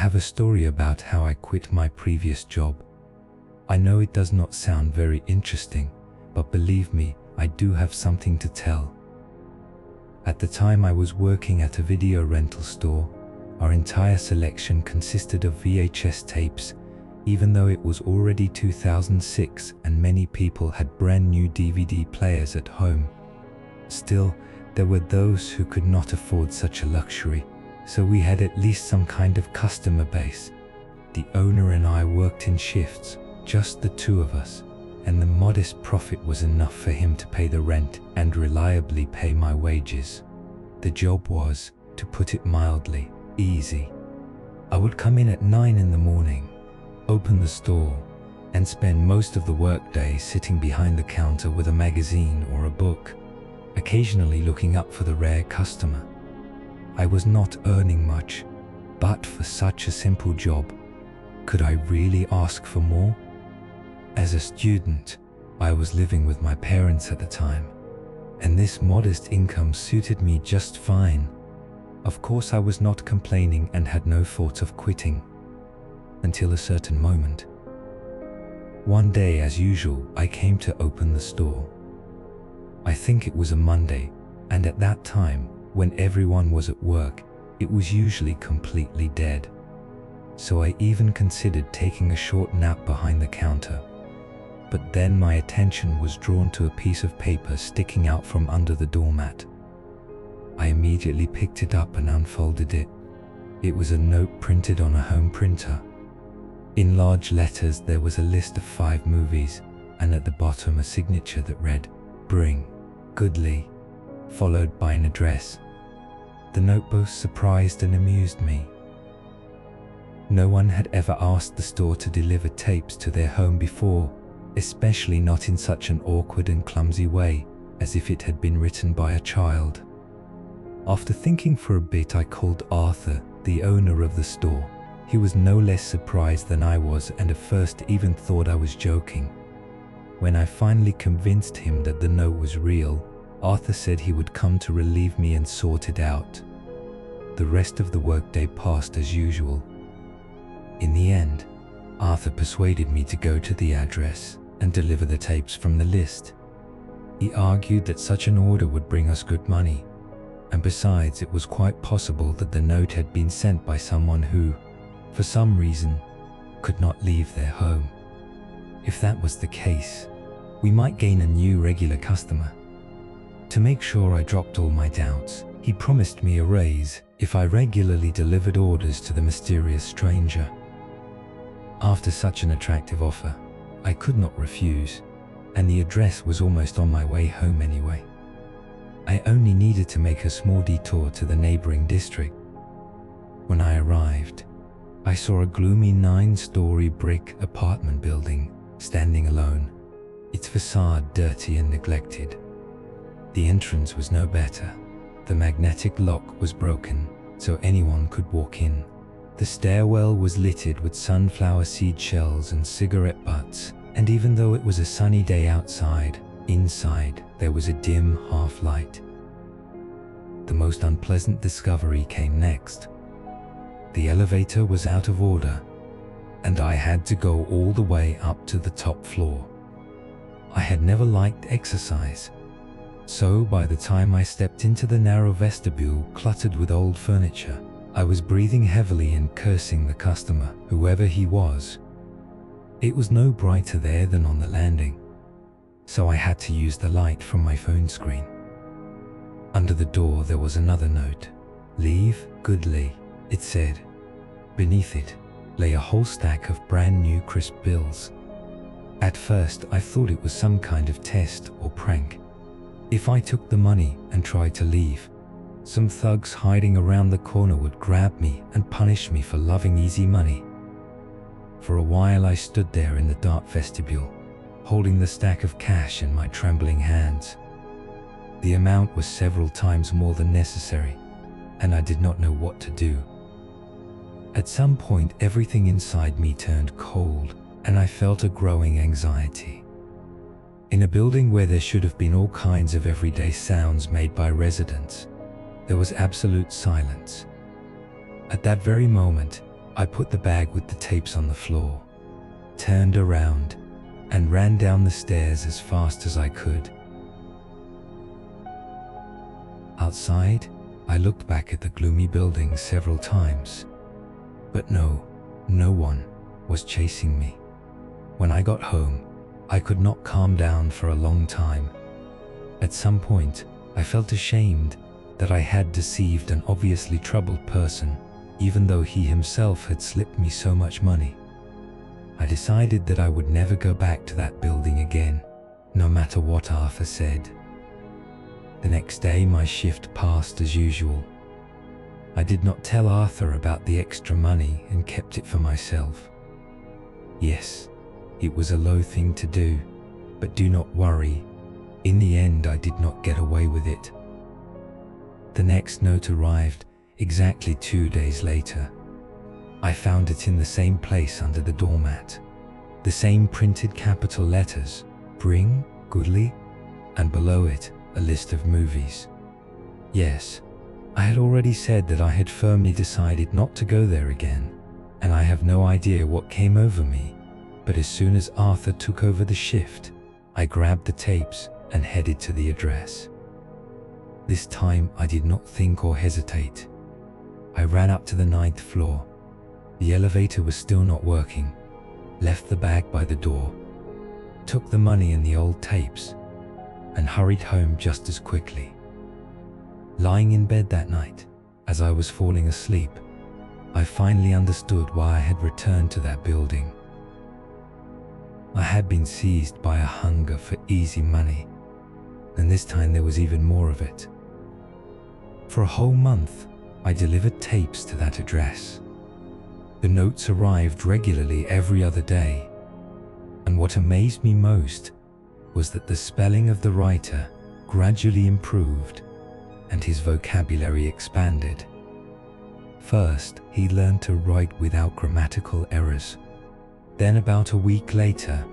have a story about how I quit my previous job. I know it does not sound very interesting, but believe me, I do have something to tell. At the time I was working at a video rental store. Our entire selection consisted of VHS tapes, even though it was already 2006 and many people had brand new DVD players at home. Still, there were those who could not afford such a luxury, so we had at least some kind of customer base. The owner and I worked in shifts, just the two of us, and the modest profit was enough for him to pay the rent and reliably pay my wages. The job was, to put it mildly, easy. I would come in at 9 in the morning, open the store, and spend most of the workday sitting behind the counter with a magazine or a book, occasionally looking up for the rare customer. I was not earning much, but for such a simple job, could I really ask for more? As a student, I was living with my parents at the time, and this modest income suited me just fine. Of course, I was not complaining and had no thought of quitting, until a certain moment. One day, as usual, I came to open the store. I think it was a Monday, and at that time, when everyone was at work, it was usually completely dead. So I even considered taking a short nap behind the counter. But then my attention was drawn to a piece of paper sticking out from under the doormat. I immediately picked it up and unfolded it. It was a note printed on a home printer. In large letters there was a list of 5 movies, and at the bottom a signature that read, "Bring, Goodly," followed by an address. The note both surprised and amused me. No one had ever asked the store to deliver tapes to their home before, especially not in such an awkward and clumsy way, as if it had been written by a child. After thinking for a bit, I called Arthur, the owner of the store. He was no less surprised than I was, and at first even thought I was joking. When I finally convinced him that the note was real, Arthur said he would come to relieve me and sort it out. The rest of the workday passed as usual. In the end, Arthur persuaded me to go to the address and deliver the tapes from the list. He argued that such an order would bring us good money, and besides, it was quite possible that the note had been sent by someone who, for some reason, could not leave their home. If that was the case, we might gain a new regular customer. To make sure I dropped all my doubts, he promised me a raise if I regularly delivered orders to the mysterious stranger. After such an attractive offer, I could not refuse, and the address was almost on my way home anyway. I only needed to make a small detour to the neighboring district. When I arrived, I saw a gloomy 9-story brick apartment building standing alone, its facade dirty and neglected. The entrance was no better. The magnetic lock was broken, so anyone could walk in. The stairwell was littered with sunflower seed shells and cigarette butts, and even though it was a sunny day outside, inside there was a dim half-light. The most unpleasant discovery came next. The elevator was out of order, and I had to go all the way up to the top floor. I had never liked exercise, so by the time I stepped into the narrow vestibule cluttered with old furniture, I was breathing heavily and cursing the customer, whoever he was. It was no brighter there than on the landing, so I had to use the light from my phone screen. Under the door there was another note. "Leave, Goodly," it said. Beneath it lay a whole stack of brand new crisp bills. At first I thought it was some kind of test or prank. If I took the money and tried to leave, some thugs hiding around the corner would grab me and punish me for loving easy money. For a while I stood there in the dark vestibule, holding the stack of cash in my trembling hands. The amount was several times more than necessary, and I did not know what to do. At some point, everything inside me turned cold, and I felt a growing anxiety. In a building where there should have been all kinds of everyday sounds made by residents, there was absolute silence. At that very moment, I put the bag with the tapes on the floor, turned around, and ran down the stairs as fast as I could. Outside, I looked back at the gloomy building several times, but no one was chasing me. When I got home, I could not calm down for a long time. At some point, I felt ashamed that I had deceived an obviously troubled person, even though he himself had slipped me so much money. I decided that I would never go back to that building again, no matter what Arthur said. The next day, my shift passed as usual. I did not tell Arthur about the extra money and kept it for myself. Yes, it was a low thing to do, but do not worry. In the end, I did not get away with it. The next note arrived exactly 2 days later. I found it in the same place under the doormat. The same printed capital letters, "Bring Goodly," and below it, a list of movies. Yes, I had already said that I had firmly decided not to go there again, and I have no idea what came over me, but as soon as Arthur took over the shift, I grabbed the tapes and headed to the address. This time I did not think or hesitate. I ran up to the 9th floor. The elevator was still not working. Left the bag by the door, took the money and the old tapes, and hurried home just as quickly. Lying in bed that night, as I was falling asleep, I finally understood why I had returned to that building. I had been seized by a hunger for easy money, and this time there was even more of it. For a whole month, I delivered tapes to that address. The notes arrived regularly every other day, and what amazed me most was that the spelling of the writer gradually improved and his vocabulary expanded. First, he learned to write without grammatical errors. Then about a week later,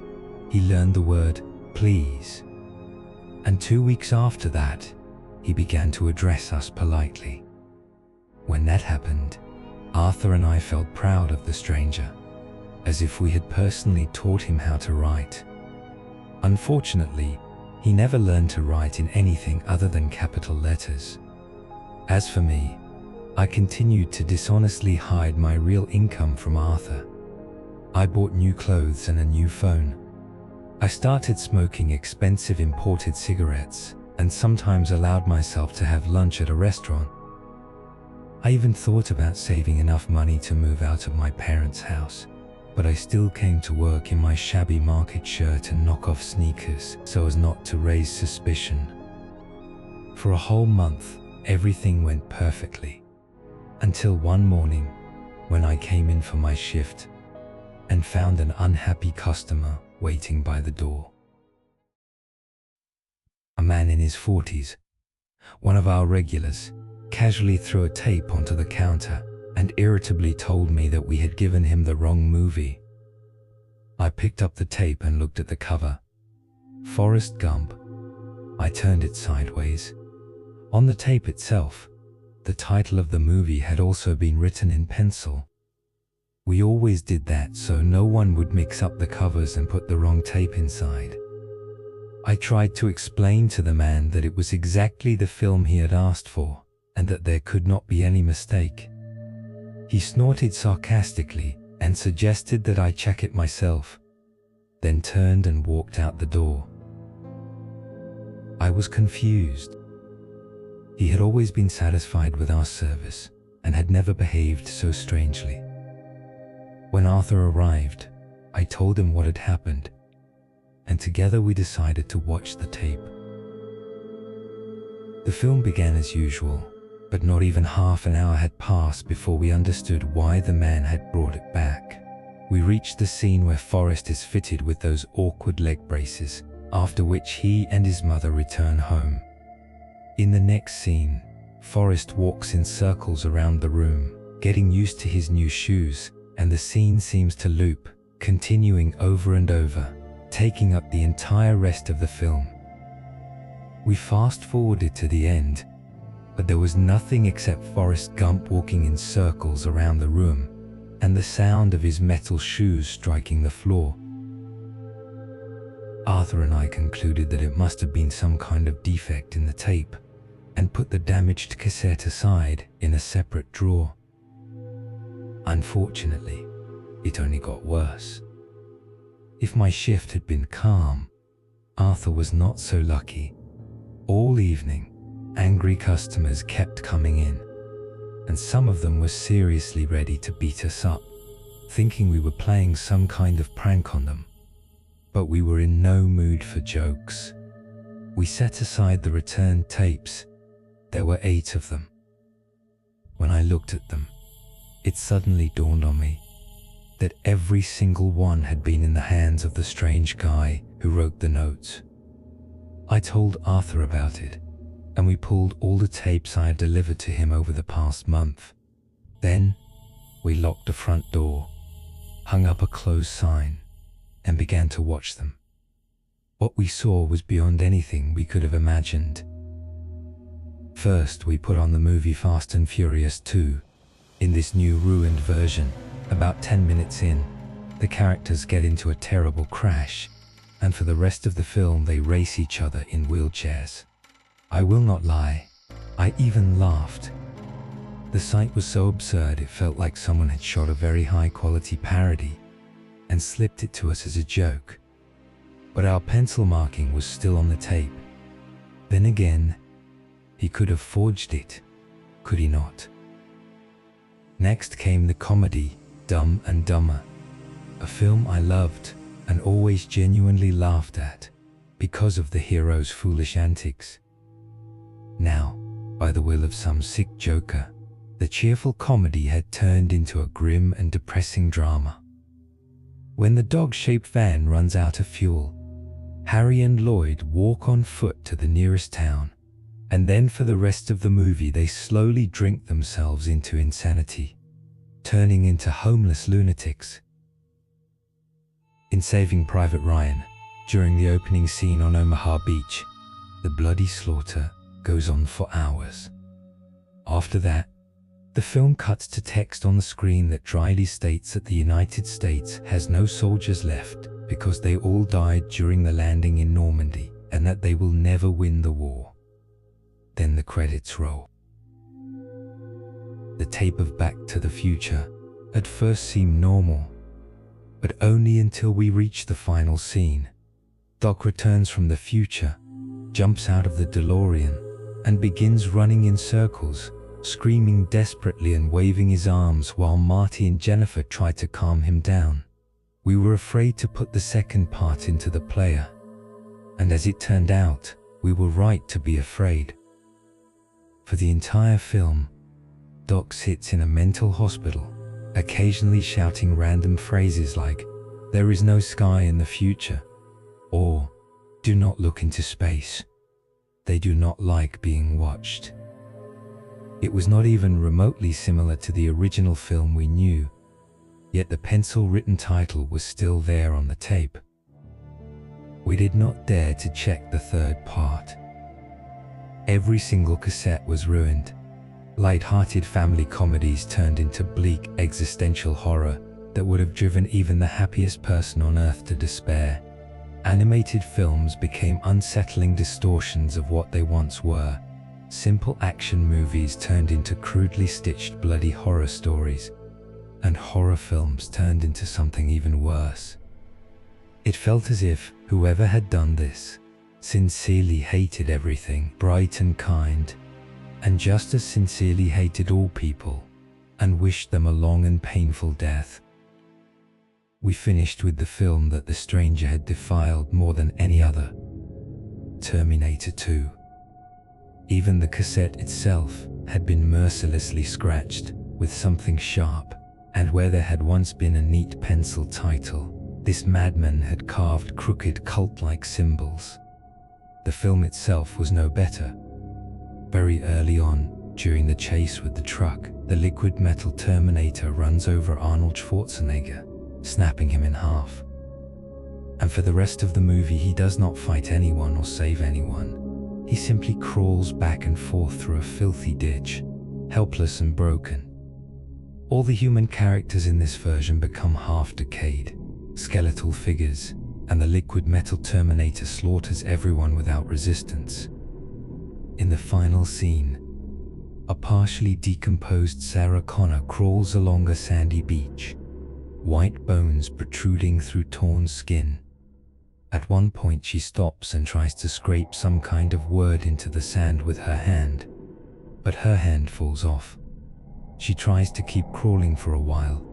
he learned the word "please." And 2 weeks after that, he began to address us politely. When that happened, Arthur and I felt proud of the stranger, as if we had personally taught him how to write. Unfortunately, he never learned to write in anything other than capital letters. As for me, I continued to dishonestly hide my real income from Arthur. I bought new clothes and a new phone. I started smoking expensive imported cigarettes and sometimes allowed myself to have lunch at a restaurant. I even thought about saving enough money to move out of my parents' house, but I still came to work in my shabby market shirt and knockoff sneakers so as not to raise suspicion. For a whole month, everything went perfectly, until one morning when I came in for my shift and found an unhappy customer waiting by the door. A man in his 40s, one of our regulars, casually threw a tape onto the counter and irritably told me that we had given him the wrong movie. I picked up the tape and looked at the cover. Forrest Gump. I turned it sideways. On the tape itself, the title of the movie had also been written in pencil. We always did that so no one would mix up the covers and put the wrong tape inside. I tried to explain to the man that it was exactly the film he had asked for, and that there could not be any mistake. He snorted sarcastically and suggested that I check it myself, then turned and walked out the door. I was confused. He had always been satisfied with our service and had never behaved so strangely. When Arthur arrived, I told him what had happened, and together we decided to watch the tape. The film began as usual, but not even half an hour had passed before we understood why the man had brought it back. We reached the scene where Forrest is fitted with those awkward leg braces, after which he and his mother return home. In the next scene, Forrest walks in circles around the room, getting used to his new shoes, and the scene seems to loop, continuing over and over, taking up the entire rest of the film. We fast-forwarded to the end, but there was nothing except Forrest Gump walking in circles around the room, and the sound of his metal shoes striking the floor. Arthur and I concluded that it must have been some kind of defect in the tape and put the damaged cassette aside in a separate drawer. Unfortunately, it only got worse. If my shift had been calm, Arthur was not so lucky. All evening, angry customers kept coming in, and some of them were seriously ready to beat us up, thinking we were playing some kind of prank on them. But we were in no mood for jokes. We set aside the returned tapes. There were 8 of them. When I looked at them, it suddenly dawned on me that every single one had been in the hands of the strange guy who wrote the notes. I told Arthur about it, and we pulled all the tapes I had delivered to him over the past month. Then, we locked the front door, hung up a closed sign, and began to watch them. What we saw was beyond anything we could have imagined. First, we put on the movie Fast and Furious 2. In this new ruined version, about 10 minutes in, the characters get into a terrible crash, and for the rest of the film they race each other in wheelchairs. I will not lie, I even laughed. The sight was so absurd it felt like someone had shot a very high-quality parody and slipped it to us as a joke. But our pencil marking was still on the tape. Then again, he could have forged it, could he not? Next came the comedy Dumb and Dumber, a film I loved and always genuinely laughed at because of the hero's foolish antics. Now, by the will of some sick joker, the cheerful comedy had turned into a grim and depressing drama. When the dog-shaped van runs out of fuel, Harry and Lloyd walk on foot to the nearest town, and then for the rest of the movie they slowly drink themselves into insanity, turning into homeless lunatics. In Saving Private Ryan, during the opening scene on Omaha Beach, the bloody slaughter goes on for hours. After that, the film cuts to text on the screen that dryly states that the United States has no soldiers left because they all died during the landing in Normandy and that they will never win the war. Then the credits roll. The tape of Back to the Future at first seemed normal, but only until we reach the final scene. Doc returns from the future, jumps out of the DeLorean, and begins running in circles, screaming desperately and waving his arms while Marty and Jennifer try to calm him down. We were afraid to put the second part into the player, and as it turned out, we were right to be afraid. For the entire film, Doc sits in a mental hospital, occasionally shouting random phrases like, "There is no sky in the future," or "Do not look into space. They do not like being watched." It was not even remotely similar to the original film we knew, yet the pencil-written title was still there on the tape. We did not dare to check the third part. Every single cassette was ruined. Light-hearted family comedies turned into bleak existential horror that would have driven even the happiest person on earth to despair. Animated films became unsettling distortions of what they once were. Simple action movies turned into crudely stitched bloody horror stories, and horror films turned into something even worse. It felt as if whoever had done this sincerely hated everything bright and kind, and just as sincerely hated all people, and wished them a long and painful death. We finished with the film that the stranger had defiled more than any other, Terminator 2. Even the cassette itself had been mercilessly scratched with something sharp, and where there had once been a neat pencil title, this madman had carved crooked cult-like symbols. The film itself was no better. Very early on, during the chase with the truck, the liquid metal Terminator runs over Arnold Schwarzenegger, snapping him in half. And for the rest of the movie he does not fight anyone or save anyone. He simply crawls back and forth through a filthy ditch, helpless and broken. All the human characters in this version become half-decayed, skeletal figures, and the liquid metal Terminator slaughters everyone without resistance. In the final scene, a partially decomposed Sarah Connor crawls along a sandy beach, white bones protruding through torn skin. At one point she stops and tries to scrape some kind of word into the sand with her hand, but her hand falls off. She tries to keep crawling for a while,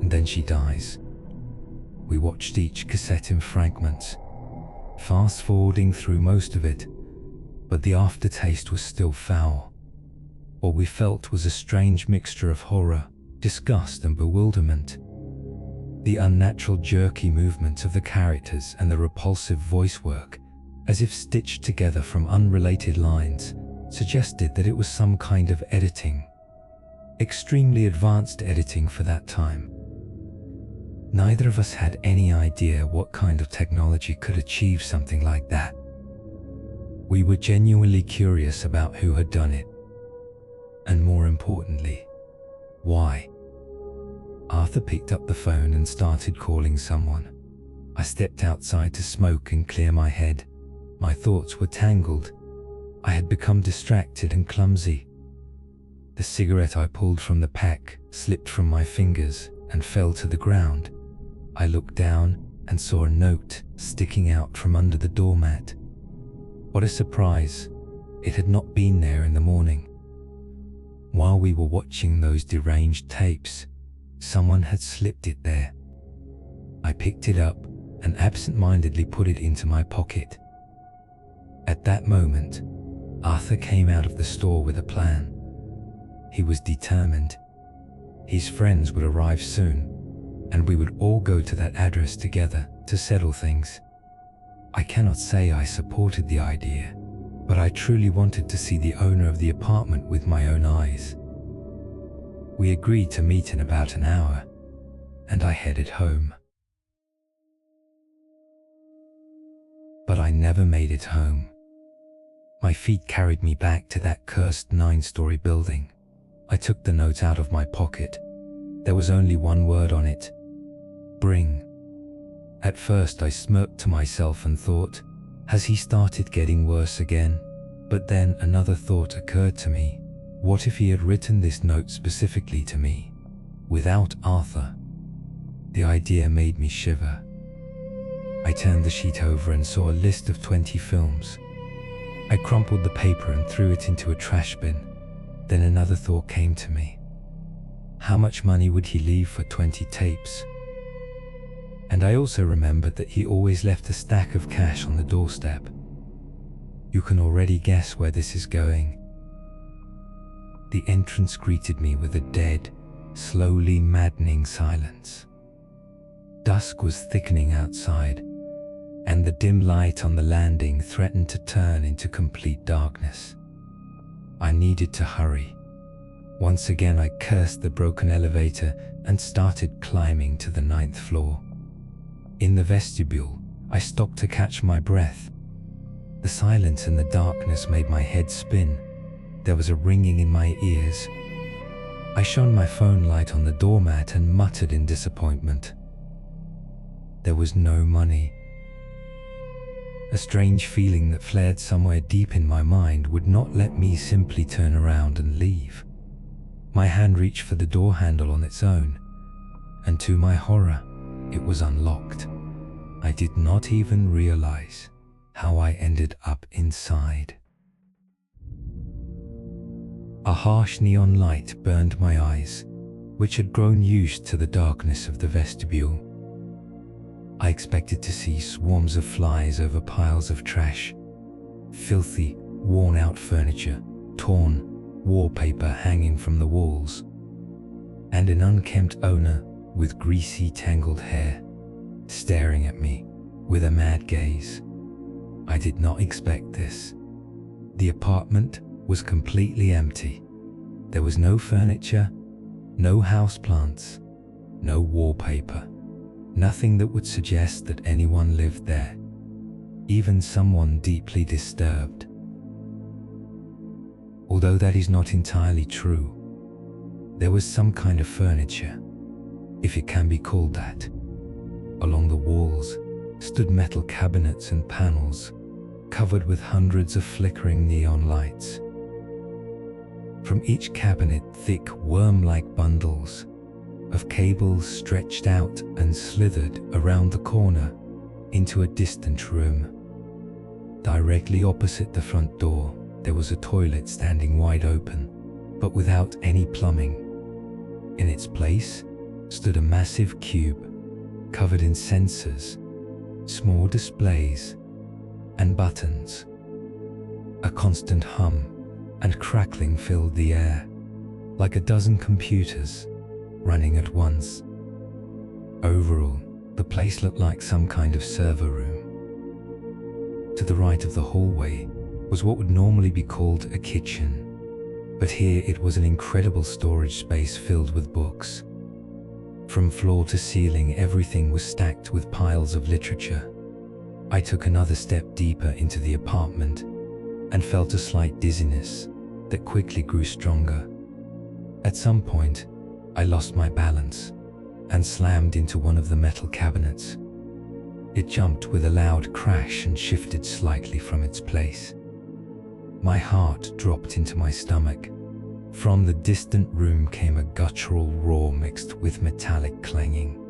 and then she dies. We watched each cassette in fragments, fast-forwarding through most of it, but the aftertaste was still foul. What we felt was a strange mixture of horror, disgust, and bewilderment. The unnatural jerky movements of the characters and the repulsive voice work, as if stitched together from unrelated lines, suggested that it was some kind of editing. Extremely advanced editing for that time. Neither of us had any idea what kind of technology could achieve something like that. We were genuinely curious about who had done it, and more importantly, why. Arthur picked up the phone and started calling someone. I stepped outside to smoke and clear my head. My thoughts were tangled. I had become distracted and clumsy. The cigarette I pulled from the pack slipped from my fingers and fell to the ground. I looked down and saw a note sticking out from under the doormat. What a surprise! It had not been there in the morning. While we were watching those deranged tapes, someone had slipped it there. I picked it up and absent-mindedly put it into my pocket. At that moment, Arthur came out of the store with a plan. He was determined. His friends would arrive soon, and we would all go to that address together to settle things. I cannot say I supported the idea, but I truly wanted to see the owner of the apartment with my own eyes. We agreed to meet in about an hour, and I headed home. But I never made it home. My feet carried me back to that cursed 9-story building. I took the note out of my pocket. There was only one word on it: bring. At first I smirked to myself and thought, has he started getting worse again? But then another thought occurred to me. What if he had written this note specifically to me, without Arthur? The idea made me shiver. I turned the sheet over and saw a list of 20 films. I crumpled the paper and threw it into a trash bin. Then another thought came to me. How much money would he leave for 20 tapes? And I also remembered that he always left a stack of cash on the doorstep. You can already guess where this is going. The entrance greeted me with a dead, slowly maddening silence. Dusk was thickening outside, and the dim light on the landing threatened to turn into complete darkness. I needed to hurry. Once again I cursed the broken elevator and started climbing to the 9th floor. In the vestibule, I stopped to catch my breath. The silence and the darkness made my head spin. There was a ringing in my ears. I shone my phone light on the doormat and muttered in disappointment. There was no money. A strange feeling that flared somewhere deep in my mind would not let me simply turn around and leave. My hand reached for the door handle on its own, and to my horror, it was unlocked. I did not even realize how I ended up inside. A harsh neon light burned my eyes, which had grown used to the darkness of the vestibule. I expected to see swarms of flies over piles of trash, filthy, worn-out furniture, torn wallpaper hanging from the walls, and an unkempt owner with greasy, tangled hair staring at me with a mad gaze. I did not expect this. The apartment was completely empty. There was no furniture, no houseplants, no wallpaper, nothing that would suggest that anyone lived there, even someone deeply disturbed. Although that is not entirely true. There was some kind of furniture, if it can be called that. Along the walls stood metal cabinets and panels covered with hundreds of flickering neon lights. From each cabinet, thick worm-like bundles of cables stretched out and slithered around the corner into a distant room. Directly opposite the front door, there was a toilet standing wide open, but without any plumbing. In its place stood a massive cube covered in sensors, small displays, and buttons. A constant hum and crackling filled the air, like a dozen computers running at once. Overall, the place looked like some kind of server room. To the right of the hallway was what would normally be called a kitchen, but here it was an incredible storage space filled with books. From floor to ceiling, everything was stacked with piles of literature. I took another step deeper into the apartment and felt a slight dizziness that quickly grew stronger. At some point, I lost my balance and slammed into one of the metal cabinets. It jumped with a loud crash and shifted slightly from its place. My heart dropped into my stomach. From the distant room came a guttural roar mixed with metallic clanging,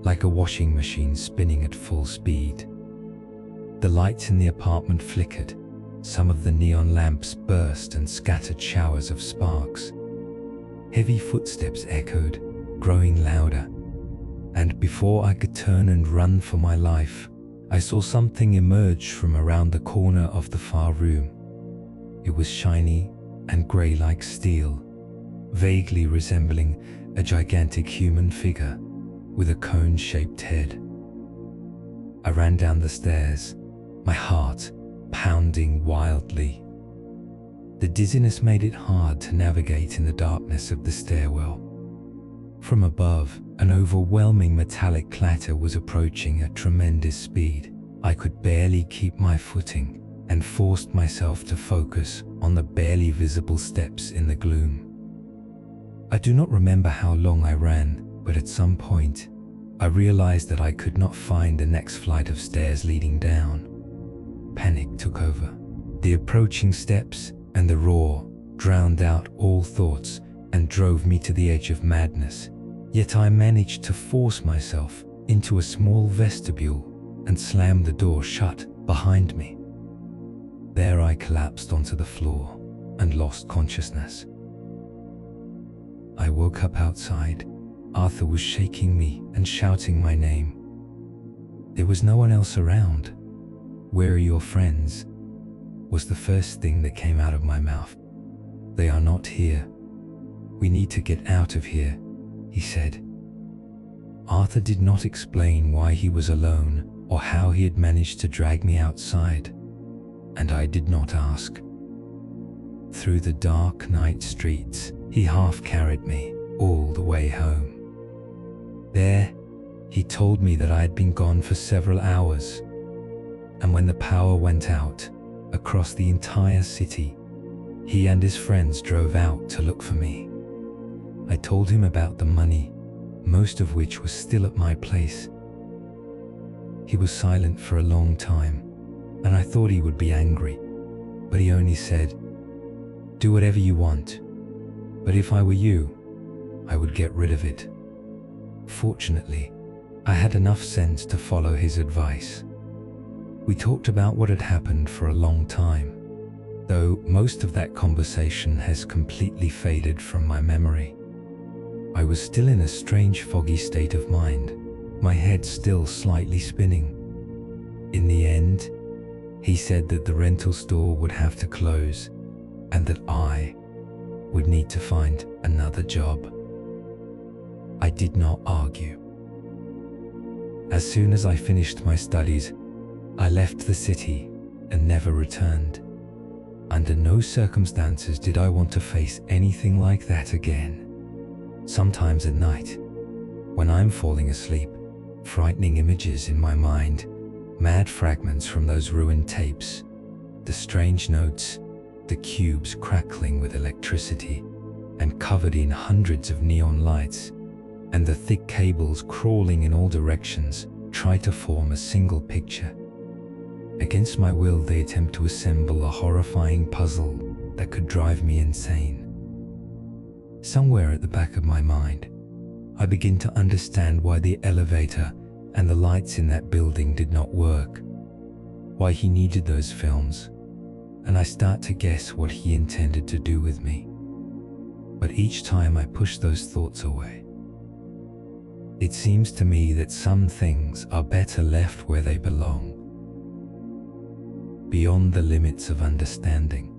like a washing machine spinning at full speed. The lights in the apartment flickered. Some of the neon lamps burst and scattered showers of sparks. Heavy footsteps echoed, growing louder, and before I could turn and run for my life, I saw something emerge from around the corner of the far room. It was shiny and grey like steel, vaguely resembling a gigantic human figure with a cone-shaped head. I ran down the stairs, my heart pounding wildly. The dizziness made it hard to navigate in the darkness of the stairwell. From above, an overwhelming metallic clatter was approaching at tremendous speed. I could barely keep my footing and forced myself to focus on the barely visible steps in the gloom. I do not remember how long I ran, but at some point, I realized that I could not find the next flight of stairs leading down. Panic took over. The approaching steps and the roar drowned out all thoughts and drove me to the edge of madness. Yet I managed to force myself into a small vestibule and slammed the door shut behind me. There I collapsed onto the floor and lost consciousness. I woke up outside. Arthur was shaking me and shouting my name. There was no one else around. "Where are your friends?" was the first thing that came out of my mouth. "They are not here. We need to get out of here," he said. Arthur did not explain why he was alone or how he had managed to drag me outside, and I did not ask. Through the dark night streets, he half carried me all the way home. There, he told me that I had been gone for several hours, and when the power went out across the entire city, he and his friends drove out to look for me. I told him about the money, most of which was still at my place. He was silent for a long time, and I thought he would be angry, but he only said, "Do whatever you want, but if I were you, I would get rid of it." Fortunately, I had enough sense to follow his advice. We talked about what had happened for a long time, though most of that conversation has completely faded from my memory. I was still in a strange foggy state of mind, my head still slightly spinning. In the end, he said that the rental store would have to close and that I would need to find another job. I did not argue. As soon as I finished my studies, I left the city and never returned. Under no circumstances did I want to face anything like that again. Sometimes at night, when I'm falling asleep, frightening images in my mind, mad fragments from those ruined tapes, the strange notes, the cubes crackling with electricity, and covered in hundreds of neon lights, and the thick cables crawling in all directions try to form a single picture. Against my will, they attempt to assemble a horrifying puzzle that could drive me insane. Somewhere at the back of my mind, I begin to understand why the elevator and the lights in that building did not work, why he needed those films, and I start to guess what he intended to do with me. But each time I push those thoughts away. It seems to me that some things are better left where they belong, beyond the limits of understanding.